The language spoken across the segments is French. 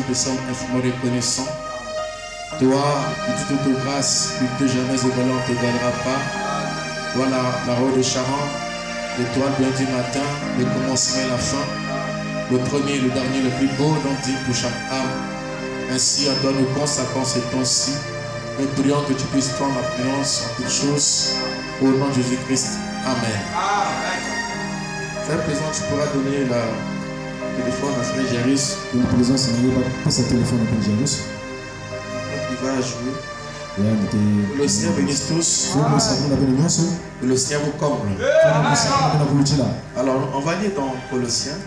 te sommes infiniment reconnaissants. Toi, de toute grâce, plus que jamais également on ne te donnera pas. Toi, la roue de Charon, l'étoile blanche du matin, le commencement et la fin, le premier et le dernier, le plus beau, donc dit pour chaque âme. Ainsi, en toi nous consacrons ce temps-ci. Nous prions que tu puisses prendre la présidence en toutes choses. Au nom de Jésus-Christ. Amen. Frère présent, tu pourras donner le téléphone à Frère Jairus. Une présence, il n'y a pas sa téléphone à Jairus. Il va jouer. Le Seigneur bénisse tous. Le Seigneur vous comble. Alors, on va lire dans Colossiens.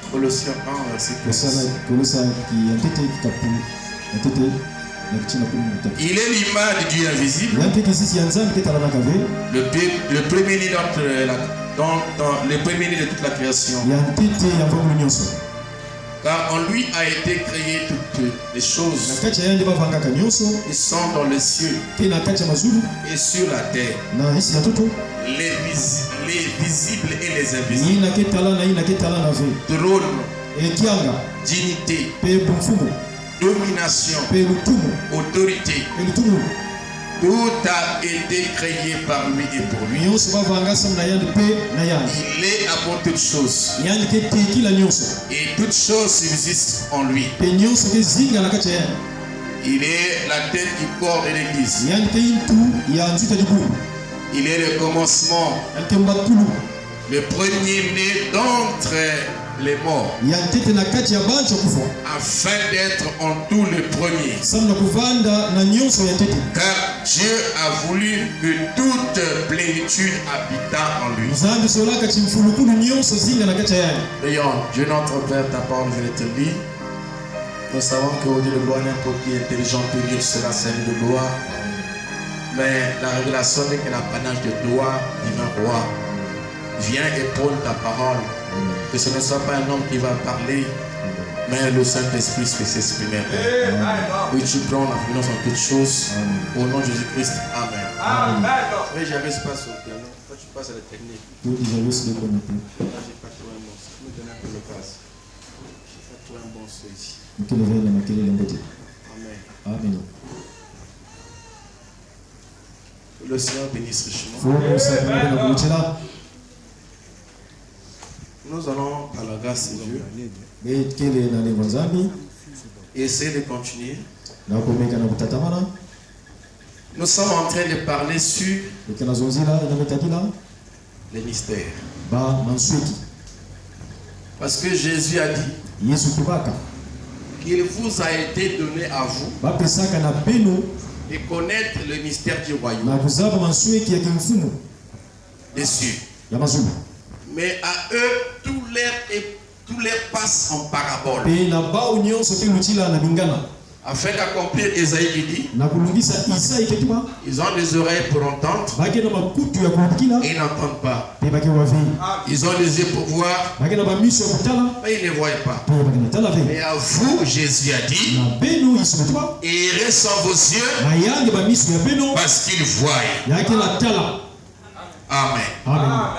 Colossiens 1, verset 15. Il est l'image du Dieu invisible. Le premier-né de toute la création. Car en lui a été créé toutes les choses. Ils sont dans les cieux et sur la terre. Les visibles et les invisibles. Trône, dignité, domination, autorité. Tout a été créé par lui et pour lui. Il est avant toutes choses. Et toutes choses subsistent en lui. Il est la tête du corps de l'Église. Il est le commencement, le premier-né d'entre les morts, afin d'être en tout le premier. Car Dieu a voulu que toute plénitude habitât en lui. Prions, Dieu notre Père, ta parole, je te lis. Nous savons qu'au Dieu de gloire, n'importe qui est intelligent peut lire cela, c'est de gloire. Mais la révélation n'est que l'apanage de gloire, divin roi. Viens et prône ta parole. Que ce ne soit pas un homme qui va parler, mais le Saint-Esprit fait s'exprimer. Oui, tu prends la finance en toutes choses. Au nom de Jésus-Christ. Amen. Oui, j'avais ce pas sur le piano. Toi, tu passes à la technique. Là, j'ai pas trouvé un bon son. Je me donne un peu le passe. J'ai pas trouvé un bon son ici. Amen. Le Seigneur bénisse richement. Nous allons, à la grâce de Dieu, essayer de continuer. Nous sommes en train de parler sur les mystères. Parce que Jésus a dit qu'il vous a été donné à vous de connaître le mystère du royaume des cieux. Mais à eux, tout leur passe en parabole. Afin d'accomplir Esaïe qui dit, ils ont des oreilles pour entendre et ils n'entendent pas. Ils ont des yeux pour voir mais ils ne voient pas. Mais à vous, Jésus a dit, et sont vos yeux parce qu'ils voient. Amen.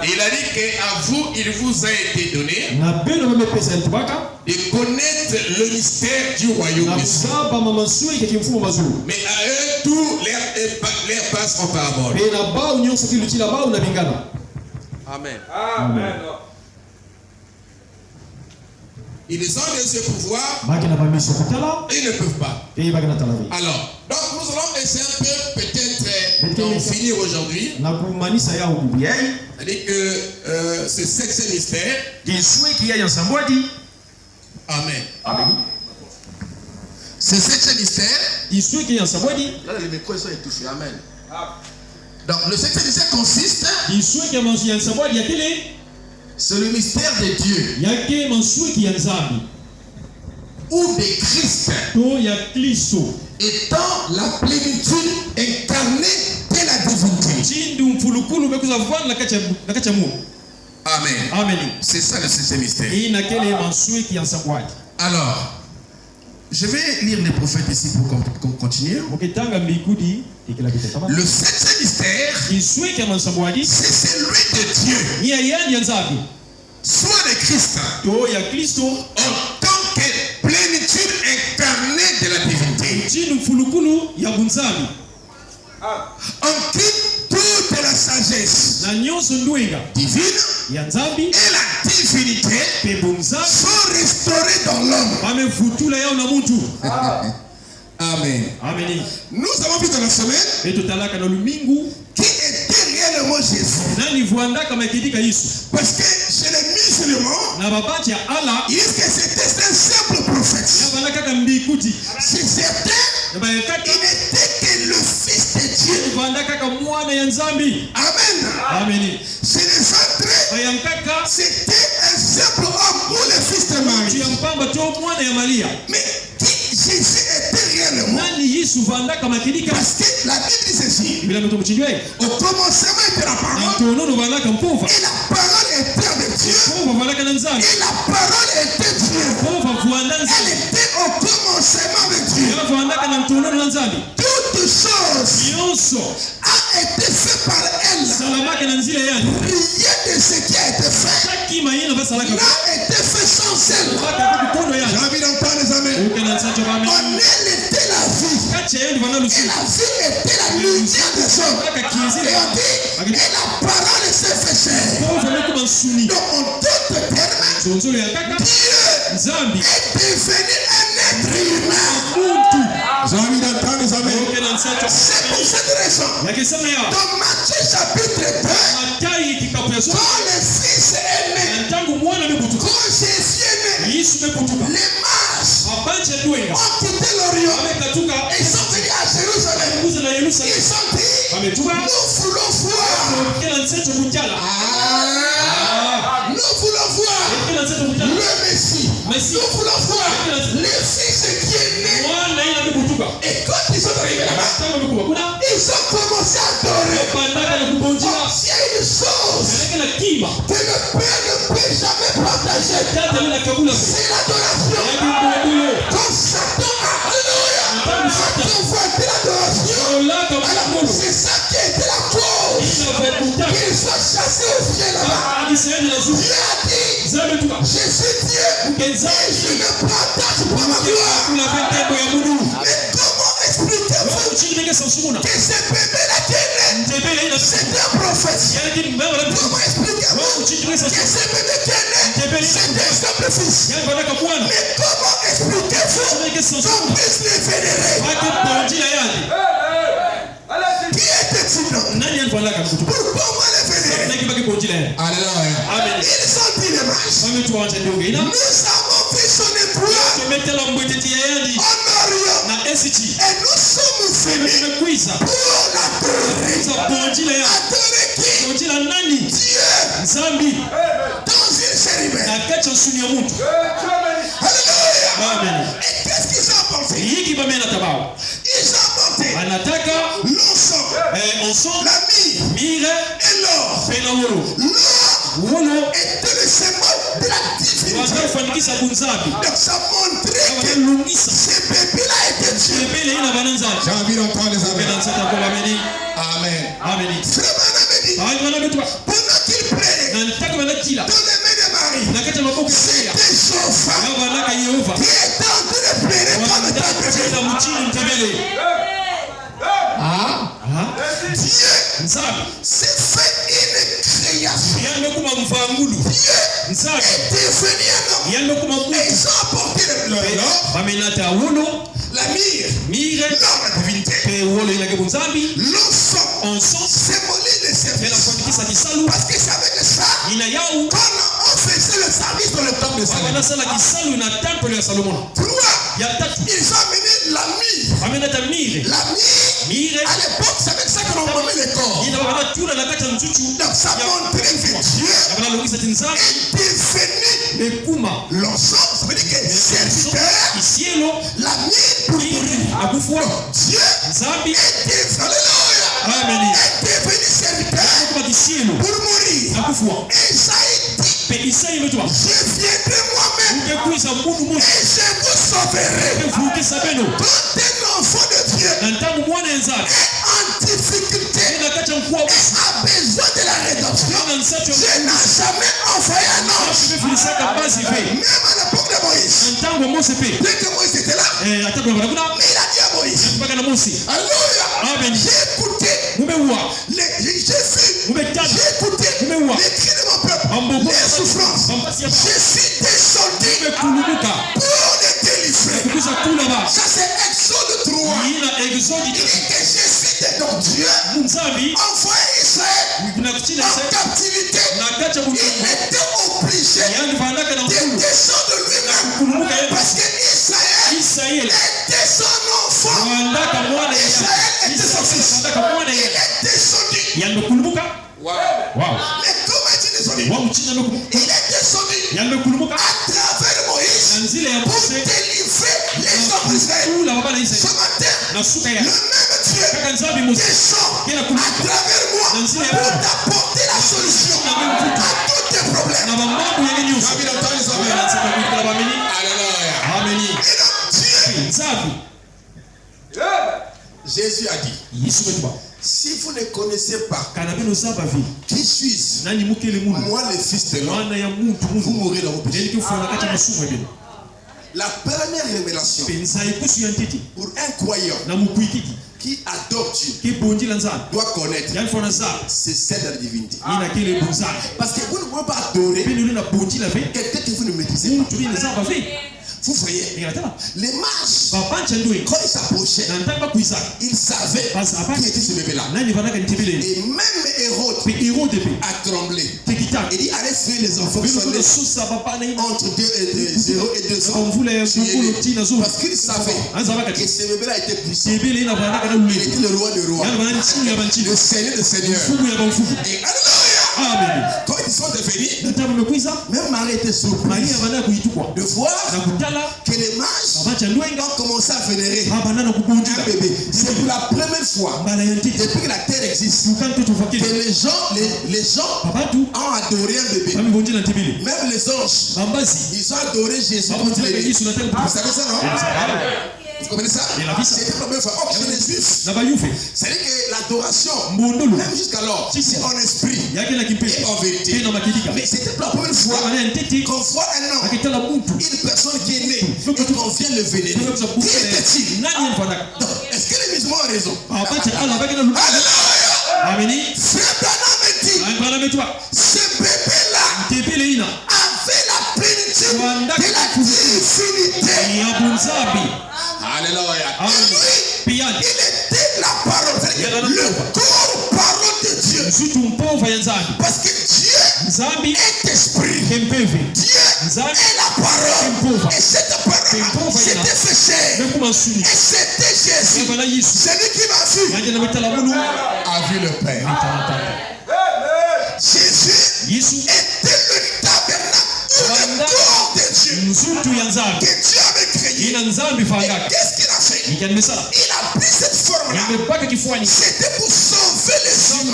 Et il a dit qu'à vous, il vous a été donné de connaître le mystère du royaume des cieux. Mais à eux, tout leur passe en parabole. Amen. Ils ont des yeux pour voir et ils ne peuvent pas. Alors, donc nous allons essayer un peu peut-être d'en finir aujourd'hui. C'est-à-dire que ce septième mystère. Amen. Ce septième mystère. Là, les micros sont étouffés. Amen. Donc le septième mystère consiste. C'est le mystère de Dieu. Ou de Christ. Étant la plénitude incarnée de la divinité. Amen. C'est ça le septième mystère. Alors, je vais lire les prophètes ici pour continuer. Le septième mystère, c'est celui de Dieu, soit de Christ, en tant que plénitude On quitte toute la sagesse divine et la divinité sont restaurées dans l'homme. Amen. Nous avons vu dans la semaine qui était réellement Jésus. Parce que chez les musulmans, ils disent que c'était un simple prophète. Chez certains, il n'était que le Fils de Dieu. Amen. Chez les autres, c'était un simple homme ou le Fils de Marie. Mais Jésus était réellement. Parce que la Bible dit ceci. Au commencement était la parole. Et la parole était avec Dieu. Et la parole était Dieu. Elle était au commencement avec Dieu. Toute chose a été faite par elle. Rien de ce qui a été fait n'a été fait sans elle. J'ai envie d'entendre les amis. En elle était la vie. Et la vie était la lumière des hommes. Et on dit, et la parole s'est fait chair. Donc en d'autres termes, Dieu est devenu un être humain. J'ai envie d'entendre les amis. C'est pour cette raison. Dans Matthieu chapitre 2, quand le Fils est né, quand Jésus est né, les mages ont quitté l'Orient et ils sont venus à Jérusalem. Ils ont dit, nous voulons voir. Nous voulons voir le Messie. Nous voulons voir le Fils qui est né. Et quand ils sont arrivés là-bas, ils ont commencé à adorer. Oh, il y a une chose que le Père ne peut jamais partager. C'est l'adoration. Quand Satan, alléluia, Satan voit l'adoration, alors c'est ça qui était la cause qu'il soit chassé au ciel là-bas. Dieu a dit, je suis Dieu et je ne partage pas ma gloire. Mais comment expliquez-vous que ce bébé-là qui est né, c'est un prophète? Comment expliquez-vous que ce bébé qui est né, c'est un simple fils? Mais comment expliquez-vous qu'on puisse les vénérer? Qui était-il donc? Pourquoi on les vénérer? Alléluia. Ils ont dit les mages, nous avons vu son étoile en Orient et nous sommes venus pour l'adorer. Adorer qui? Dieu dans une chérubin. Alléluia. Et qu'est-ce qu'ils ont apporté? Ils ont apporté l'encens, la myrrhe et l'or. L'or était le symbole de la divinité. Donc ça montrait que ce bébé-là était Dieu. J'ai envie d'entendre les amis. Amen. Pendant qu'il plairait dans les mains de Marie, c'était Jéhovah qui était en train de plairer dans le temple. Dieu s'est fait une création. Dieu est devenu un homme. Et ils ont apporté la myrrhe, l'or, la divinité. L'encens symbolise le service. Parce que c'est avec ça qu'on faisait le service dans le temple de Salomon. Ils ont amené la myrrhe. À l'époque, c'est avec ça que l'on remet les corps. Donc ça montrait que Dieu est devenu l'encens. Ça veut dire que serviteur, la myrrhe pour mourir. Dieu est devenu serviteur pour mourir. Et Isaïe dit, je viendrai moi-même et je vous sauverai. Quand un enfant de Dieu est en difficulté et a besoin de la rédemption, Dieu n'a jamais envoyé un ange. Même à l'époque de Moïse, dès que Moïse était là, mais il a dit à Moïse, Alléluia. J'ai écouté. J'ai écouté les cris de mon peuple. Les souffrances. Je suis descendu pour les délivrer. Ça c'est Exode 3. Il dit que je suis donc Dieu envoyé Israël en captivité. Il était obligé de descendre lui-même parce que Israël était son enfant. Israël était son fils. Il est descendu. Wow. Mais comment est-il descendu? Il est descendu à travers Moïse pour délivrer les hommes d'Israël. Ce matin, le même Dieu descend à travers moi pour t'apporter la solution à tous tes problèmes. Alléluia. Jésus a dit, si vous ne connaissez pas qui suis-je, moi le fils de l'homme, vous mourrez dans vos péchés. La première révélation pour un croyant qui adore Dieu doit connaître, c'est celle de la divinité. Parce que vous ne pouvez pas adorer quelqu'un que vous ne maîtrisez pas. Vous voyez, les mages, quand ils s'approchaient, ils savaient qui était ce bébé-là. Et même Hérode a tremblé. Il dit, allez suivre les enfants qui sont nés entre 0 et 2 ans. Parce qu'il savait que ce bébé-là était puissant. Il était le roi des rois, le seigneur des seigneurs. Et alléluia! Quand ils sont devenus, même Marie était surprise de voir que les mages ont commencé à vénérer un bébé. C'est pour la première fois depuis que la terre existe que les gens ont adoré un bébé. Même les anges, ils ont adoré Jésus. Vous savez ça, non? Vous comprenez ça? C'était la première fois. Oh, chez les Juifs, c'est-à-dire que l'adoration, même jusqu'alors, c'est en esprit et en vérité. Mais c'était la première fois qu'on voit un homme, une personne qui est née, et qu'on vient le vénérer. Qui était-il? Est-ce que les musulmans ont raison? Alléluia! Frère Branham me dit, ce bébé-là avait la plénitude de la divinité. Alléluia. Il était la parole, le corps parole de Dieu. Parce que Dieu est esprit. Dieu est la parole. Et cette parole c'était fait chair. Et c'était Jésus. Celui qui m'a vu a vu le Père. Jésus était le tabernacle, le corps de Dieu que Dieu avait créé. Et qu'est-ce qu'il a fait? Il a pris cette forme-là. C'était pour sauver les hommes.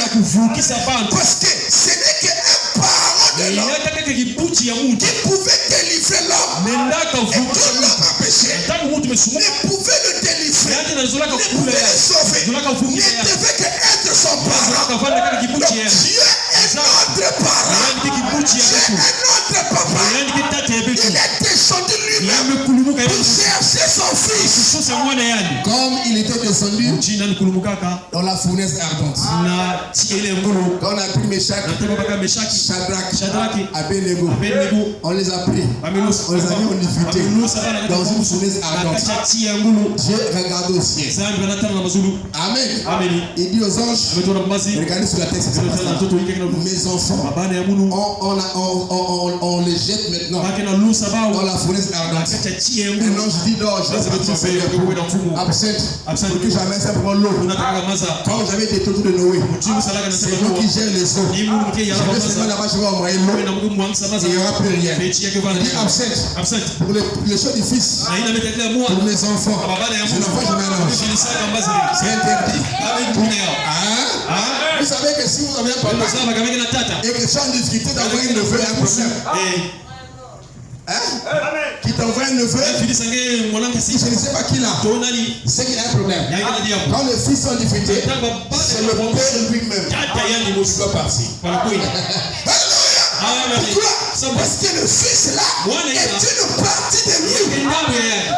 Parce que ce n'est qu'un parent de l'homme qui pouvait délivrer l'homme. Et tout l'homme a péché. Ne pouvait le délivrer. Ne pouvait le sauver. Ne devait qu'être son parent. Donc Dieu est notre parent. Dieu est notre papa. Il est descendu lui-même pour chercher son fils. Comme il était descendu dans la fournaise ardente. Quand on a pris Meshach, Shadrach, Abednego, on les a pris. On les a mis en difficulté dans une fournaise ardente. Dieu regarde au ciel. Amen. Il dit aux anges, regardez sur la texte, mes enfants, on les jette maintenant dans la fournaise ardente. Un ange dit non, je vais absent, pour que jamais simplement l'eau. Quand j'avais été autour de Noé, c'est nous qui gère les eaux. Je vais seulement là-bas, je vais envoyer l'eau. Il n'y aura plus rien. Il dit absent pour les choses du fils, pour mes enfants. Je n'envoie jamais un ange. C'est interdit. Vous savez que si vous avez un papa et que tu as en difficulté d'envoyer un neveu, un problème. Qui t'envoie un neveu, je ne sais pas qui l'a, c'est qu'il a un problème. Quand le fils est en difficulté, c'est le père lui-même qui doit partir. Alléluia. Pourquoi? Parce que le fils là est une partie de lui.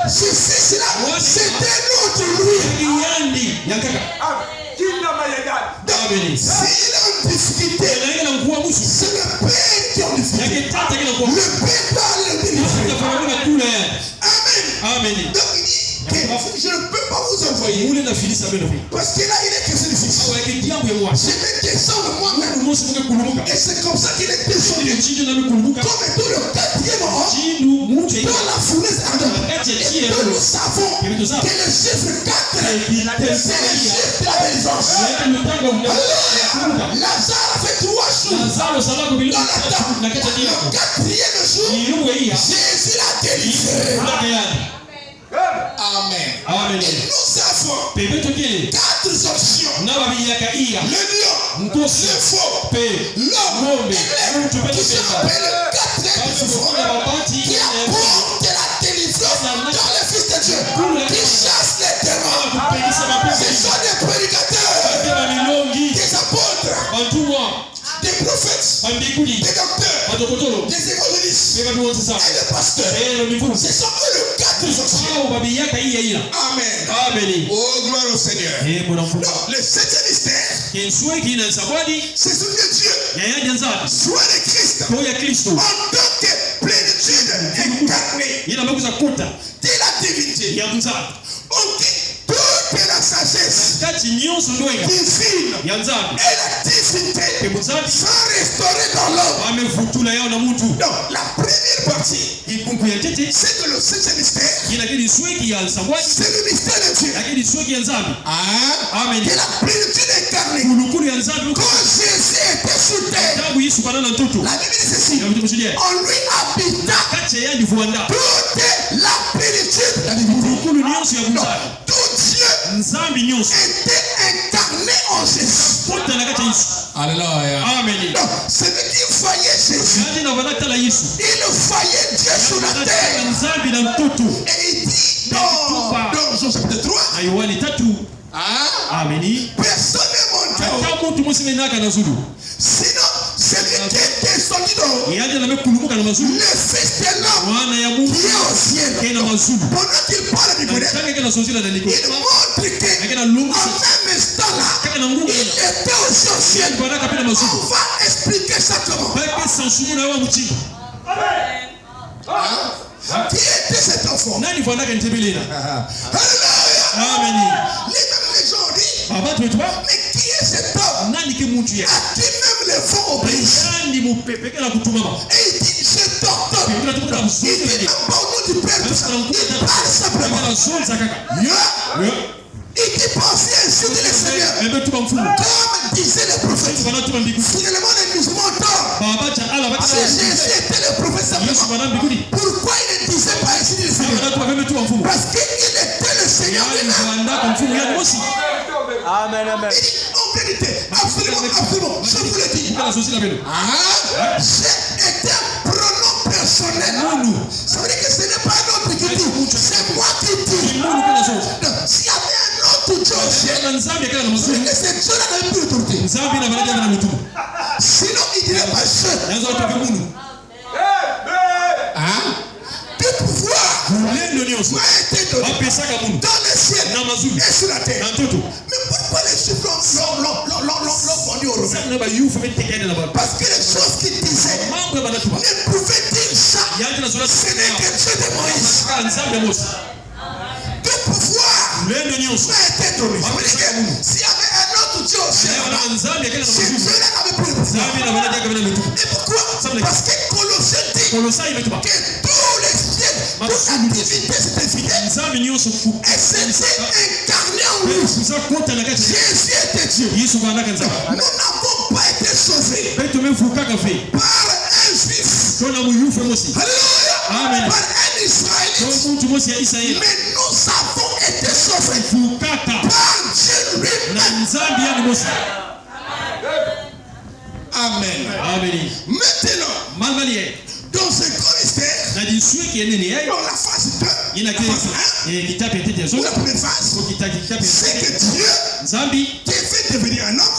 Ce fils là, c'est un autre lui. Donc, s'il est en difficulté, c'est le père qui est en difficulté. Le père doit le délivrer. Amen. Donc, il dit que je ne peux pas vous envoyer. Parce que là, il est question du fils. Je vais descendre moi-même. Et c'est comme ça qu'il est descendu. Comme tout le quatrième rang, dans la fournaise ardente. Et que nous savons que le chiffre 4, c'est le chiffre de la vengeance. Lazare a fait 3 jours. Dans le quatrième jour, Jésus l'a délivré. Amen. Et nous avons 4 options. Le lion, le faux, l'homme et l'aigle, qui s'appelle 4 êtres forts, qui apportent la délivrance dans le Fils de Dieu, qui chassent les démons. Ce sont des prédicateurs, des apôtres, des prophètes, des docteurs, des évangélistes et des pasteurs. Ce sont eux les 4 options. Amen. Oh, gloire au Seigneur. Donc, le 7e mystère, c'est ce que Dieu, soit le Christ, en tant que plénitude incarnée de la divinité. Ok. Toute la sagesse divine et la divinité sont restaurées dans l'homme. Donc, la première partie, c'est que le 7e mystère, c'est le mystère de Dieu. Que la plénitude incarnée. Quand Jésus était sur terre, la Bible dit ceci: en lui habita toute la plénitude de la divinité. Tout Dieu était incarné en Jésus. Alléluia. Amen. Donc, celui qui voyait Jésus, il voyait Dieu sur la terre. Et il dit dans Jean chapitre 3, personne n'est monté. Sinon, celui qui est descendu dans le Fils de l'homme qui est au ciel. Pendant qu'il parle du Nicodème, il montre qu'en même instant là, il était aussi au ciel. On va expliquer ça comment. Qui était cet enfant? Alléluia. Les gens disent, mais qui est cet homme à qui même les font obéir? Et il dit, cet homme, il dit même pas au nom du Père, il parle simplement. Il dit penser ainsi de le Seigneur. Comme disait le prophète, finalement les musulmans tort. Jésus était le prophète simplement. Pourquoi il ne disait pas ainsi de le Seigneur? Parce qu'il était le Seigneur lui-même. Amen. Il dit en vérité, absolument, je vous le dis. J'ai été un pronom personnel. Ça veut dire que ce n'est pas un autre qui dit, c'est moi qui dis. S'il y avait un autre Dieu, c'est cette Dieu-là n'avait plus d'autorité. Sinon, il dirait pas Dieu. Tout pouvoir m'a été donné dans le ciel et sur la terre. Mais pourquoi les chiffres l'ont vendu au Romain? Parce que les choses qu'il disait ne pouvaient dire ça. Ce n'est que Dieu de Moïse. Tout pouvoir m'a été donné. S'il y avait un autre Dieu au ciel, ce Dieu-là n'avait plus de pouvoir. Et pourquoi? Parce que Colossiens dit que tous les ciels, toute activité s'était fidèle. Et c'était incarné en lui. Jésus était Dieu. Nous n'avons pas été sauvés par un juif. Alléluia. Par un israélite. Mais nous avons été sauvés par Dieu lui-même. Amen. Maintenant, dans ce grand mystère, dans la phase 2, la première phase, c'est que Dieu devait devenir un homme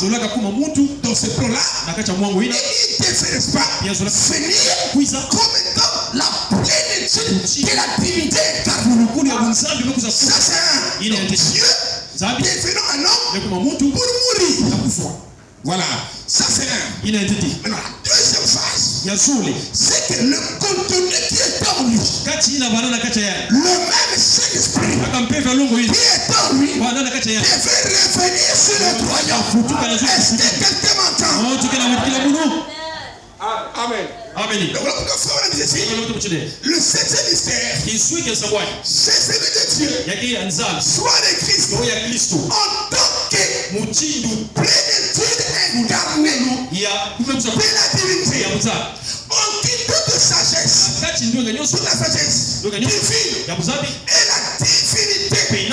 dans ce plan-là. Et il devait, n'est-ce pas, venir comme étant la plénitude de la divinité. Ça, c'est un Dieu devenant un homme pour mourir. Voilà, ça c'est un. Maintenant, la deuxième phase, c'est que le contenu qui est en lui, le même Saint-Esprit qui est en lui, devait revenir sur le croyant. Est-ce que quelqu'un m'entend? Amen. Donc, le septième mystère, c'est celui de Dieu, soit de Christ, en tant que plénitude incarnée de la divinité. On dit toute sagesse, toute la sagesse divine et la divinité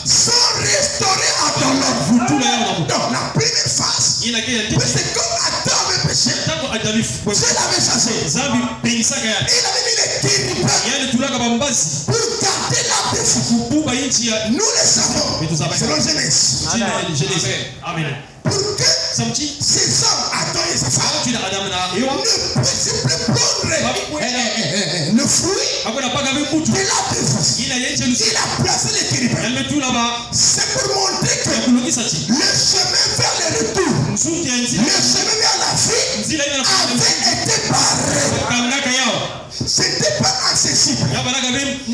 sont restaurées à ton ordre. Donc la première phase, c'est comme Adam avait péché, Dieu l'avait chassé. Il avait mis les kérubins pour garder la défaite. Nous le savons, selon Genèse. Amen. Pour que ces hommes, Adam et sa femme, ne puissent plus prendre le fruit de la défaite. Il a placé les kérubins. C'est pour montrer que le chemin vers le retour, le chemin vers la vie avait été barré. C'était pas accessible. Et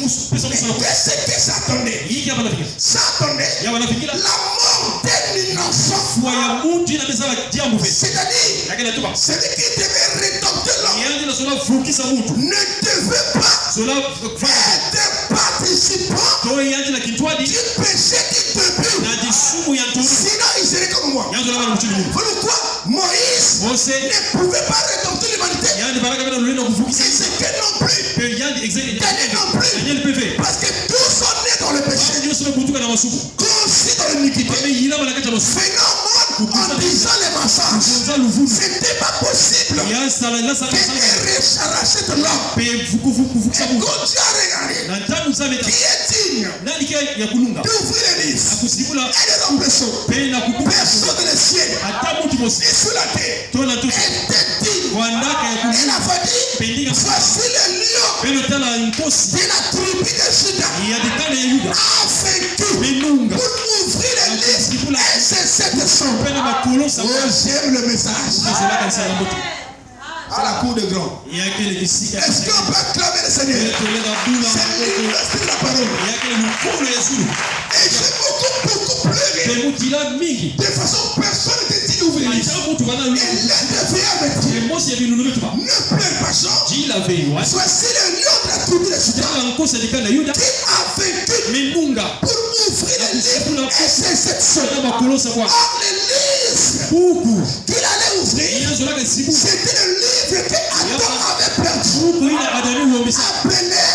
qu'est-ce que ça attendait? Ça attendait la mort d'un innocent. C'est-à-dire, celui qui devait rédempter l'homme ne devait pas être participant du péché qui te brûle. Sinon, il serait comme moi. Pourquoi Moïse ne pouvait pas rédempter l'humanité? C'est ce que non plus. Daniel non plus. Parce que tous sont nés dans le péché. Conçus dans l'iniquité. Venant en disant les mensonges. C'était pas possible. Qu'il rachète l'homme. Et quand tu as regardé, qui est digne d'ouvrir les livres et de l'impression, personne de les cieux et sur la terre était digne. Elle avait dit, voici le lion de la tribu de Juda a vaincu pour ouvrir les livres et c'est cette son. Oh, j'aime le message. C'est la cour de grand. Est-ce qu'on peut acclamer le Seigneur? C'est l'université de la parole. Et j'ai beaucoup pleuré. De façon personne n'était dit d'ouvrir les livres. Et l'un devait avec Dieu. Ne pleure pas, Jean. Voici le lion de la tribu de Juda qui a vaincu pour ouvrir les livres et c'est cette chose. Or les livres qu'il allait ouvrir, c'était le livre que Adam avait perdu, appelé les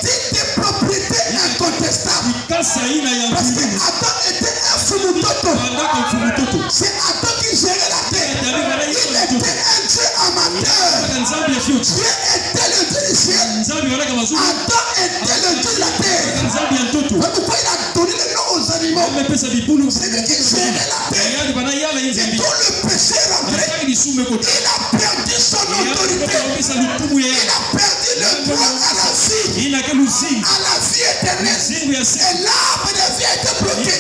titres de propriété incontestables. Parce que Adam était un fumutoto. C'est Adam qui gérait la terre. Il était un Dieu amateur. Dieu était le Dieu du ciel. Adam était le Dieu de la terre. Pourquoi il a donné le nom aux animaux? C'est lui qui gérait la terre. Et quand le péché est rentré, il a perdu son autorité. Il a perdu le droit à la vie. À la vie éternelle. Et l'arbre de vie a été bloqué.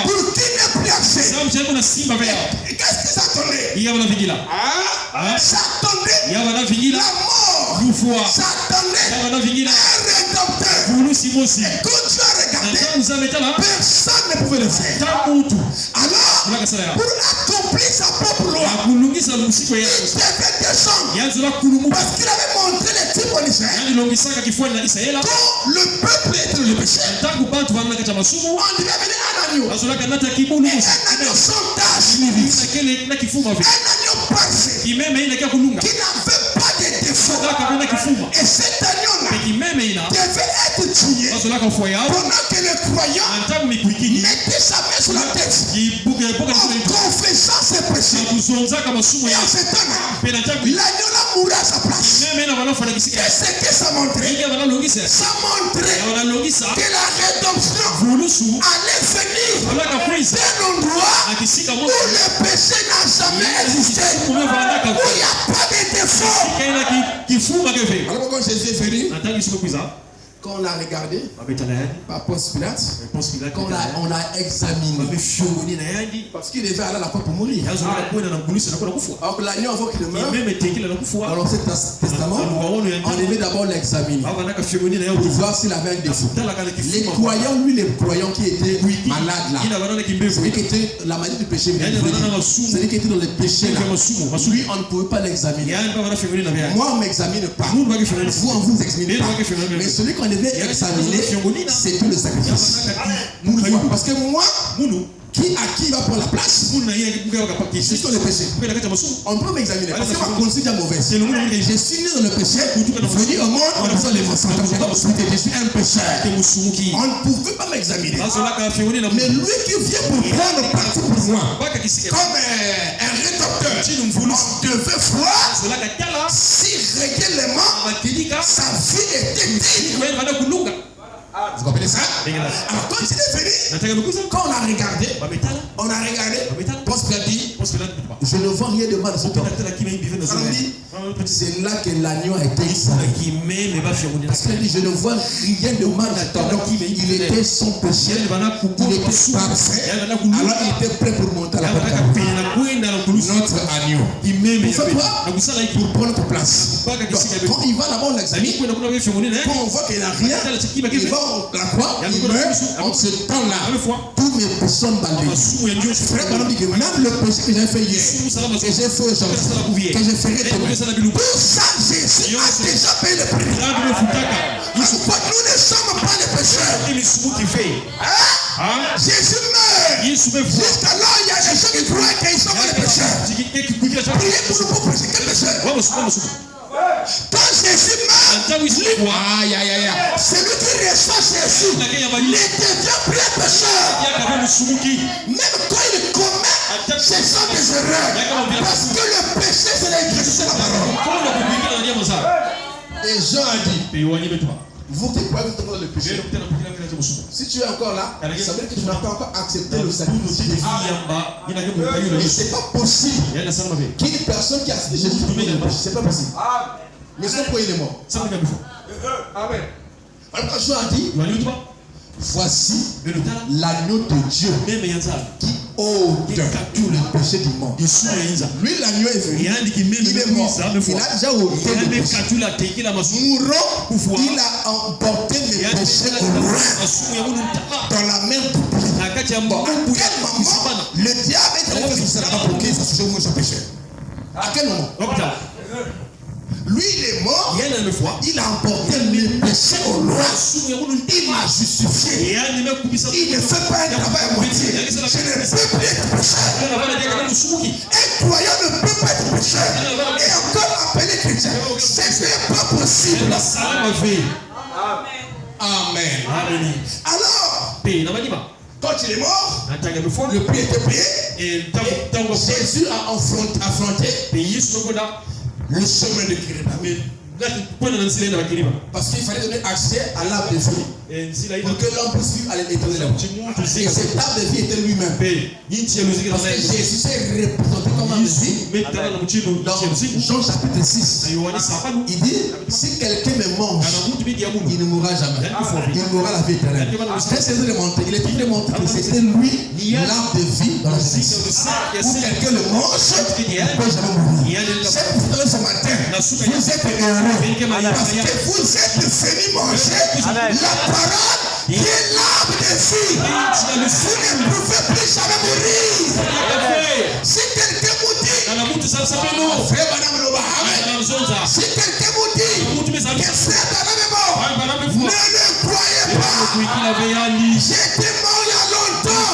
Pour qu'il n'ait plus accès. Et qu'est-ce que ça attendait? Ça attendait la mort. Ça attendait un rédempteur. Et quand tu as regardé, personne ne pouvait le faire. Alors, pour accomplir sa propre loi, il devait descendre. Parce qu'il avait montré les types en Israël. Quand le peuple était dans le péché, on devait amener un agneau. Et un agneau sans tache. Un agneau parfait. Qui n'avait pas de défaut. Et cet agneau-là devait être tué pendant que le croyant mettait sa main sur la tête. en confessant ses péchés. Et en ce temps-là, l'agneau l'a mouru à sa place. Qu'est-ce que ça montrait? Ça montrait que la rédemption allait venir d'un endroit où le péché n'a jamais existé, où il n'y a pas de défaut. Alors quand Jésus est venu, quand on l'a regardé, par Ponce Pilate, quand on l'a examiné, parce qu'il devait aller à la croix pour mourir. Alors que l'agneau, avant qu'il meure, dans l'Ancien Testament, on devait d'abord l'examiner pour voir s'il avait un défaut. Les croyants qui étaient malades là, celui qui était la maladie du péché, celui qui était dans le péché là, lui on ne pouvait pas l'examiner. Moi on ne m'examine pas, vous on vous examine pas, mais celui qu'on devait examiner, c'était le sacrifice. Parce que moi, à qui va prendre la place? C'est sur le péché. On peut m'examiner parce que ma conscience est mauvaise. Je suis né dans le péché, venu au monde en faisant les mensonges. Je suis un pécheur. On ne pouvait pas m'examiner. Mais lui qui vient pour prendre parti pour moi, comme un rédempteur, on devait voir si réellement sa vie était digne. Vous comprenez ça? Alors quand il est venu, quand on a regardé, Ponce Pilate dit, je ne vois rien de mal dans ce temps. C'est là que l'agneau a été examiné. Parce qu'il dit, je ne vois rien de mal dans ce temps. Il était sans péché, il était parfait, alors il était prêt pour monter à la porte. Notre agneau. Pour faire quoi? Pour prendre notre place. Donc, quand il va là-bas, on l'examine. Quand on voit qu'il n'y a rien, il va la croix, il meurt. En ce temps-là, tous mes péchés sont balayés. Frère Branham dit que même le péché que j'ai fait hier, que j'ai fait aujourd'hui, que j'ai fait demain, tout ça, Jésus a déjà payé le prix. Nous ne sommes pas les pécheurs. Jésus meurt. Jusqu'à là, il y a des gens qui croient qu'ils sont pas les pécheurs. Priez pour nous pour prêcher quel pécheur? Quand Jésus meurt, celui qui reçoit Jésus ne devient plus un pécheur. Même quand il commet, ce sont des erreurs. Parce que le péché, c'est l'exécution de la parole. Et Jean a dit, vous qui croyez dans le péché, si tu es encore là, ça veut dire que tu n'as pas encore accepté le sacrifice. Et c'est pas possible qu'une personne qui a accepté Jésus tombe dans le péché. C'est pas possible. Mais c'est pourquoi il est mort. Amen. Alors quand Jean a dit, voici l'agneau de Dieu qui ôte tout le péché du monde. Lui, l'agneau est venu, il est mort. Il a déjà ôté le péché. Mourant, il a emporté les péchés au loin dans la main publique. À quel moment le diable est allé faire cela pour qu'il fasse son péché? À quel moment? Lui, il est mort, il a emporté les péchés au loin, il m'a justifié, il ne fait pas un travail à moitié, je ne peux plus être pécheur. Un croyant ne peut pas être pécheur, et encore appelé chrétien, ce n'est pas possible. Amen. Alors, quand il est mort, le prix était payé, et Jésus a affronté le chemin de Kiriba. Parce qu'il fallait donner accès à l'arbre de vie pour que l'homme puisse vivre à l'éternel. Et cet arbre de vie était lui-même. Parce que Jésus s'est représenté comme arbre de vie dans Jean chapitre 6. Il dit, si quelqu'un me mange, il ne mourra jamais. Il mourra la vie éternelle. Il est démontré que c'était lui l'arbre de vie dans la Jésus. Où quelqu'un le mange, il ne peut jamais mourir. C'est pour ce matin, vous êtes heureux. Parce que vous êtes venus manger la parole qui est l'arbre de vie. Vous ne pouvez plus jamais mourir. Si quelqu'un vous dit, frère Branham Loba, si quelqu'un vous dit que frère Branham est mort, ne le croyez pas. J'étais mort il y a longtemps.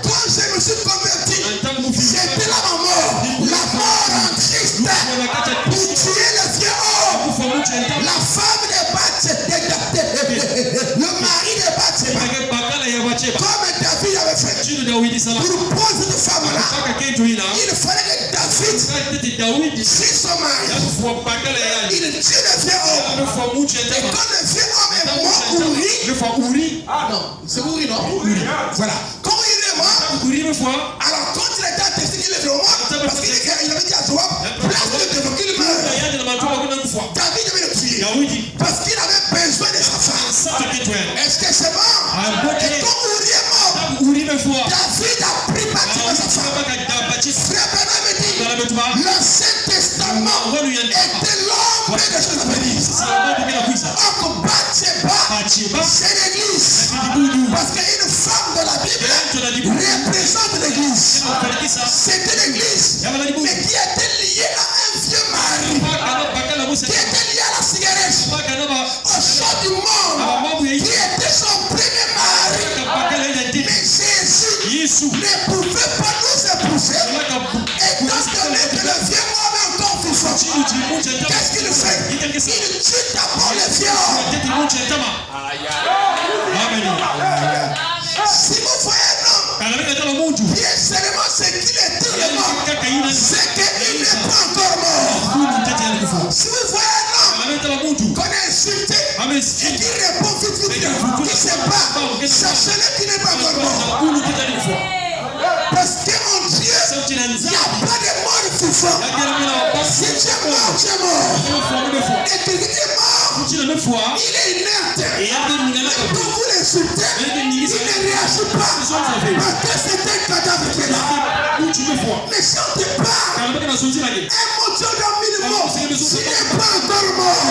Quand je me suis converti, c'était là ma mort. La mort en Christ pour tuer le vieux homme. La femme des bâtiments, le mari des bâtiments. Quand David avait fait pour prendre cette femme-là, il fallait que David, sur son mari, il tue le vieux homme. Et quand le vieux homme est mort, Uri, non, c'est Uri, non? Voilà. Quand il est mort, alors quand il était attesté qu'il est mort, parce qu'il avait dit à Joab, place le devant qu'il meurt. David devait le tuer. Parce qu'il avait besoin de sa femme. Est-ce que c'est bon? Et quand Uri est mort, David a pris bâtiment sa femme. Frère Bernard me dit, l'Ancien Testament était l'homme des choses à venir. Or, Bathsheba, c'est l'église. Parce qu'une femme dans la Bible représente l'église. C'était l'église, mais qui était liée à un vieux mari, qui était lié à la cigarette, au chant du monde, qui était son premier mari. Mais Jésus ne pouvait pas nous épouser. Et dans ce moment que le vieux homme est encore vivant, qu'est-ce qu'il fait? Il tue d'abord le vieux homme. Si vous voyez un homme qui est seulement ce qu'il est tellement, c'est qu'il n'est pas encore mort. Si vous voyez un homme qu'on est insulté et qui répond vite, qui ne sait pas, sachez-le qu'il n'est pas encore mort. Parce que mon Dieu, il n'y a pas de mort vivant. Si tu es mort, tu es mort. Et quelqu'un qui est mort, il est inerte. Quand vous l'insultez, il ne réagit pas. Parce que c'est un cadavre qui est là. Mais si on te parle, un mot dans 1000 mots, s'il n'est pas encore mort.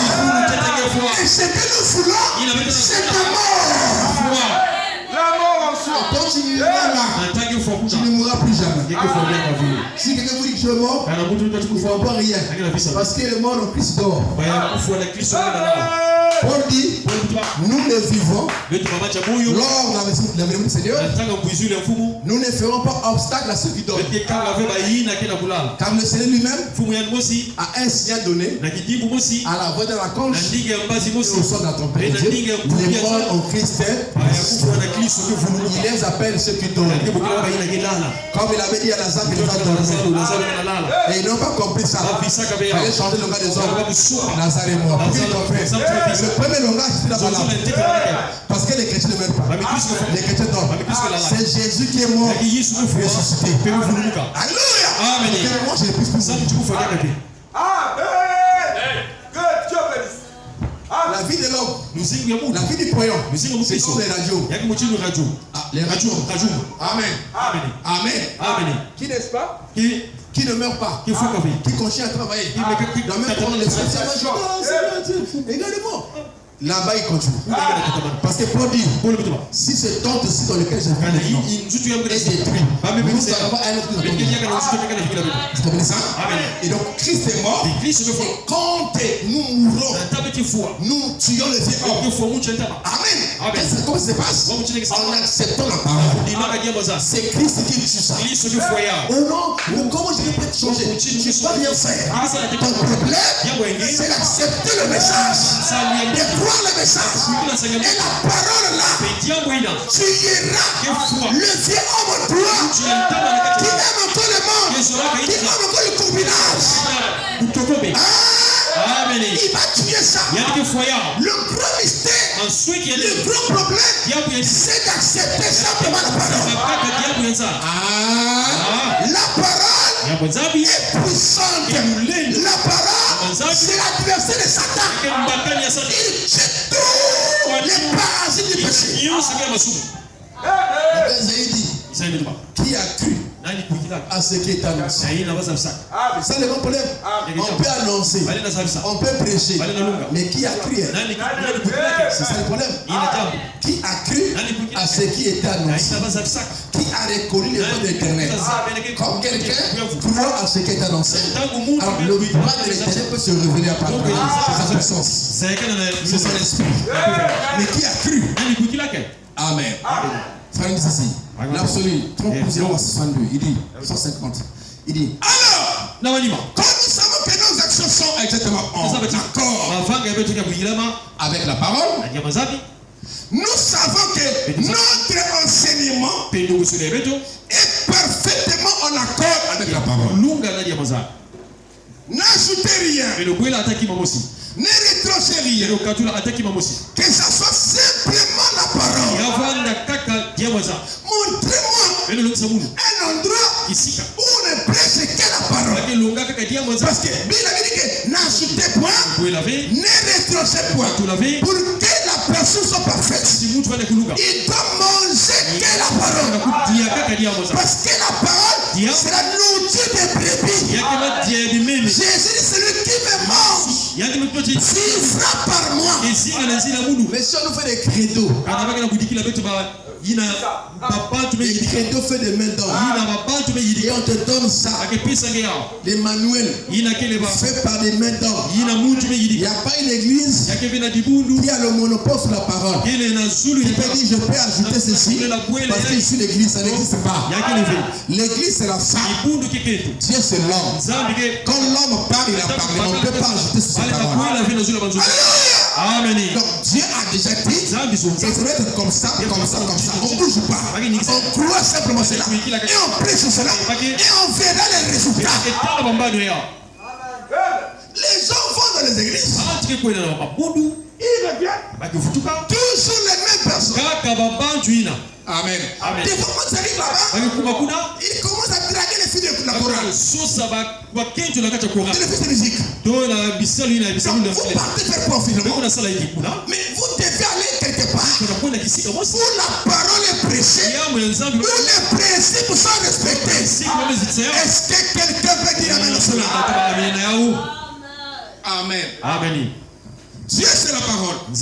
Et ce que nous voulons, c'est la mort. La mort en soi. Continuez là. Tu ne mourras plus jamais. Si quelqu'un vous dit que je suis mort, il ne faut pas rien. Parce que le mort en Christ dort. Paul dit, nous ne vivons lors de la venue du Seigneur. Nous ne ferons pas obstacle à ceux qui dorment. Car le Seigneur lui-même a un signal donné à la voix de la conche et au son de la trompette de Dieu. Les morts en Christ, il les appelle ceux qui dorment. Comme il avait dit à Lazare qu'il va dormir. Et ils n'ont pas compris ça. Il fallait changer le langage des hommes. Lazare est mort. Le premier langage, c'est la parole. Parce que les chrétiens ne meurent pas. Les chrétiens dorment. C'est Jésus qui est mort et ressuscité. Alléluia. Amen. Moi, j'ai plus ça. La vie de l'homme, la vie du croyant, c'est sur les radios. Les radios. Amen. Amen. Qui n'est-ce pas? Qui ne meurt pas, qui continue à travailler. Dans même temps, les frères, également. Là-bas, il continue. Parce que Paul dit, si ce temple-ci dans lequel j'ai vu est détruit, nous allons un autre vous comprenez ça? Et donc, Christ est mort. Et quand nous mourrons, nous tuons le vieux homme. Amen. Comment ça se passe? En acceptant la parole. C'est Christ qui tue ça. Oh non, comment je peux te changer? Tu ne peux pas rien faire. Ton problème, c'est d'accepter le message. Le message et la parole là, tu iras le vieux homme en toi qui aime encore le monde, qui aime encore le combinage. Il va tuer ça. Le gros mystère, le gros problème, c'est d'accepter simplement la parole. La parole est puissante. La parole, c'est l'adversaire de Satan. Il tue tous les parasites du péché. Qui a cru à ce qui est annoncé? Ça le bon problème. On peut annoncer, on peut prêcher, mais qui a cru? C'est ça le problème. Qui a cru à ce qui était annoncé? Qui a reconnu les voix de l'Éternel? Comme quelqu'un croit à ce qui est annoncé, alors le droit de l'Éternel peut se révéler à partir de sa puissance. C'est son esprit. Mais qui a cru? Amen. Frère, il dit ceci. L'absolu, 30,62. Il dit 150. Il dit alors, quand nous savons que nos actions sont exactement en accord avec la parole, Nous savons que notre enseignement est parfaitement en accord avec la parole. N'ajoutez rien. Ne retrochez rien. Que ça soit simplement la parole. Montrez-moi un endroit où on ne prêche que la parole. Parce que Bible a dit que n'ajoutez point, ne retrochez point. Pour que la personne soit parfaite, il doit manger que la parole. Parce que la parole, c'est la nourriture des brebis. Jésus dit, celui qui me mange vivra par moi. Mais si on nous fait des credos, les credos fait des mains d'homme. Et on te donne ça. Les manuels faits par des mains d'homme. Il n'y a pas une église qui a le monopole sur la parole. Tu peux dire, je peux ajouter ceci parce que je suis l'église. Ça n'existe pas. L'église, c'est la femme. Dieu, c'est l'homme. Quand l'homme parle, il a parlé. On ne peut pas ajouter sur sa parole. Amen. Donc Dieu a déjà dit, ça doit être comme ça, comme ça, comme ça. On ne bouge pas. On croit simplement cela. Et on prie sur cela. Et on verra les résultats. Les gens vont dans les églises. Ils reviennent. Toujours les mêmes personnes. Amen. Des fois, quand tu arrives là-bas, ils commencent à draguer les filles de la chorale. Les filles de musique. Donc, vous partez faire quoi finalement? Mais vous devez aller quelque part où la parole est prêchée, où les principes sont respectés. Est-ce que quelqu'un peut dire amen à cela? Amen. Amen. Dieu, c'est la parole. Il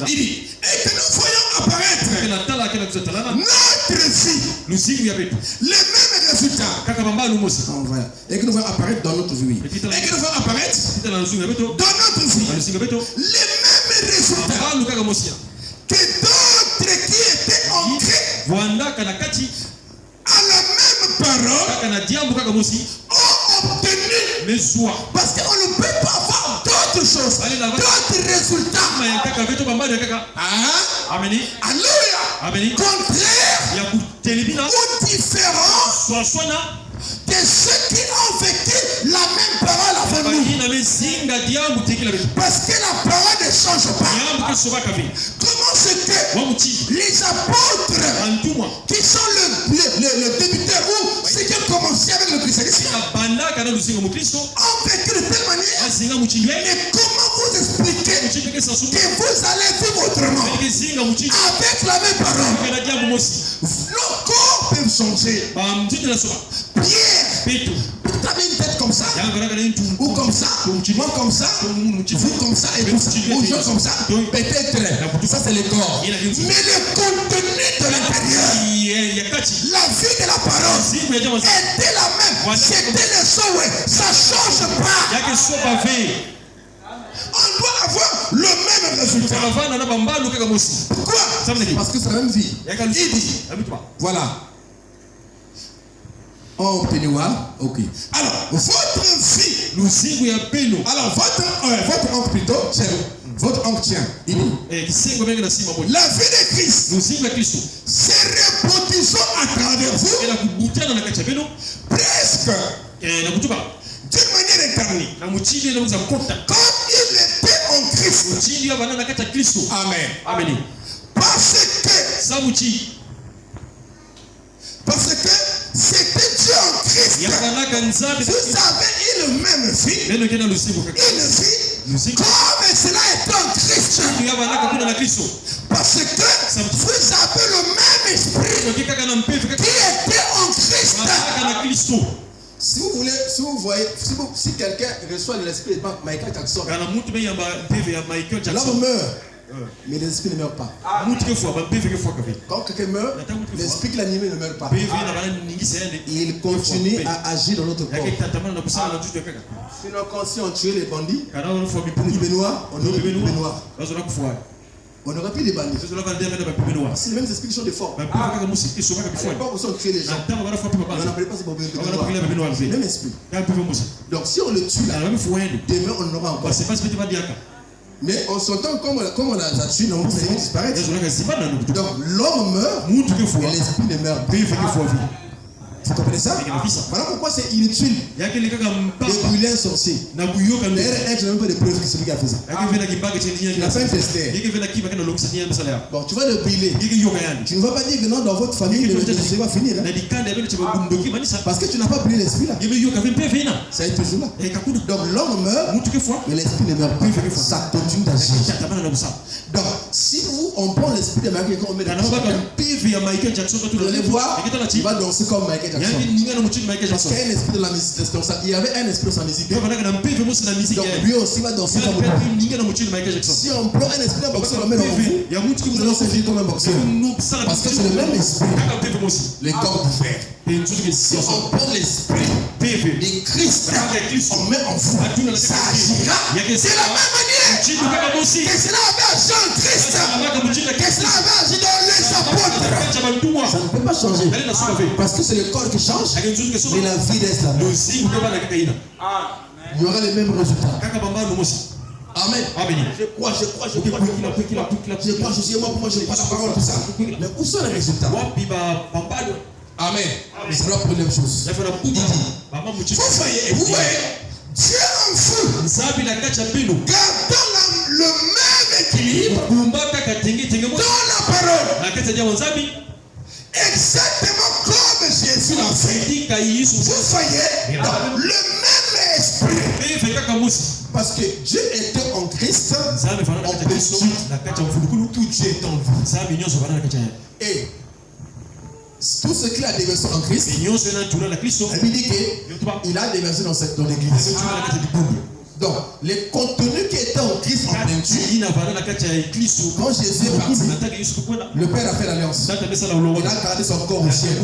dit, et que nous voyons apparaître notre vie, les mêmes résultats. Et que nous voyons apparaître dans notre vie. Et que nous voyons apparaître dans notre vie les mêmes résultats que d'autres qui étaient ancrés à la même parole ont obtenu. Parce qu'on ne peut pas avoir d'autres choses, d'autres résultats. Alléluia. Contraire ou différent de ceux qui ont vécu la même parole avec nous. Parce que la parole ne change pas. Comment c'est que les apôtres qui sont le débuteur ou ceux qui ont commencé avec le christianisme ont vécu de telle manière? Mais comment vous expliquez que vous allez vivre autrement avec la même parole? Nos corps peuvent changer. Pierre, tu avais une tête comme ça, ou comme ça, moi comme ça, vous comme ça, et tout ça, ou je comme ça, peut-être, ça c'est le corps. Mais le contenu de l'intérieur, la vie de la parole, était la même. C'était le souhait, ça ne change pas. On doit avoir le même résultat. Pourquoi? Parce que c'est la même vie. Il dit, voilà. Oh, ok. Alors, votre vie. Alors, votre oncle plutôt, votre oncle tient. Il dit, la vie de Christ se reproduisant à travers vous, presque d'une manière incarnée. Comme il était en Christ. Amen. Parce que c'était Dieu en Christ. Vous avez une même vie. Une vie comme cela est en Christ. Parce que vous avez le même esprit qui était en Christ. Si vous voyez, si quelqu'un reçoit l'esprit de Michael Jackson, l'homme meurt. Mais l'esprit ne meurt pas. Quand quelqu'un meurt, l'esprit qui l'anime ne meurt pas. Il continue à agir dans notre corps. Sinon, quand si on tuait les bandits, les Béninois, on aurait plus de Béninois. On n'aurait plus de bandits. C'est les mêmes esprits qui sont des forts. À l'époque, on tuait les gens. On n'appelait pas ces Béninois. C'est le même esprit. Donc, si on le tue là, demain, on en aura encore. Mais on s'entend comme on a tué, non, vous allez disparaître. Donc l'homme meurt et l'esprit ne meurt pas. Vous comprenez ça? Voilà pourquoi c'est inutile de brûler un sorcier. D'ailleurs, je n'ai même pas de preuve que c'est lui qui a fait ça. Il a fait un tester. Bon, tu vas le brûler. Tu ne vas pas dire que non, dans votre famille, le sorcier va finir. Parce que tu n'as pas brûlé l'esprit là. Ça est toujours là. Donc l'homme meurt, mais l'esprit ne meurt pas. Ça continue d'agir. Donc, si on prend l'esprit de Michael Jackson, on met dans vous allez voir, il va danser comme Michael Jackson. Parce qu'il y a un esprit de la musique. Il y avait un esprit de sa musique. Donc lui aussi va danser comme lui. Si on prend un esprit d'un boxeur, on le met dans vous, vous allez servir comme un boxeur. Parce que c'est le même esprit. Les corps du frère. Si on prend l'esprit de Christ, on met en vous, ça agira de la même manière que cela avait agi en Christ, que cela avait agi dans les apôtres. Ça ne peut pas changer. Parce que c'est le corps qui change, mais la vie reste la même. Il y aura les mêmes résultats. Amen. Je crois, je crois la parole, tout ça. Mais où sont les résultats? Amen. C'est la première chose. Vous voyez, Dieu en feu, gardant le même équilibre dans la parole. Exactement comme Jésus l'a fait. Vous voyez, dans le même esprit. Parce que Dieu était en Christ, on peut tout Dieu est en vous. Et tout ce qu'il a déversé en Christ, il dit qu'il a déversé dans l'église. Donc, les contenus qui étaient en Christ en peinture, quand Jésus est parti, le Père a fait l'alliance. Il a gardé son corps au ciel.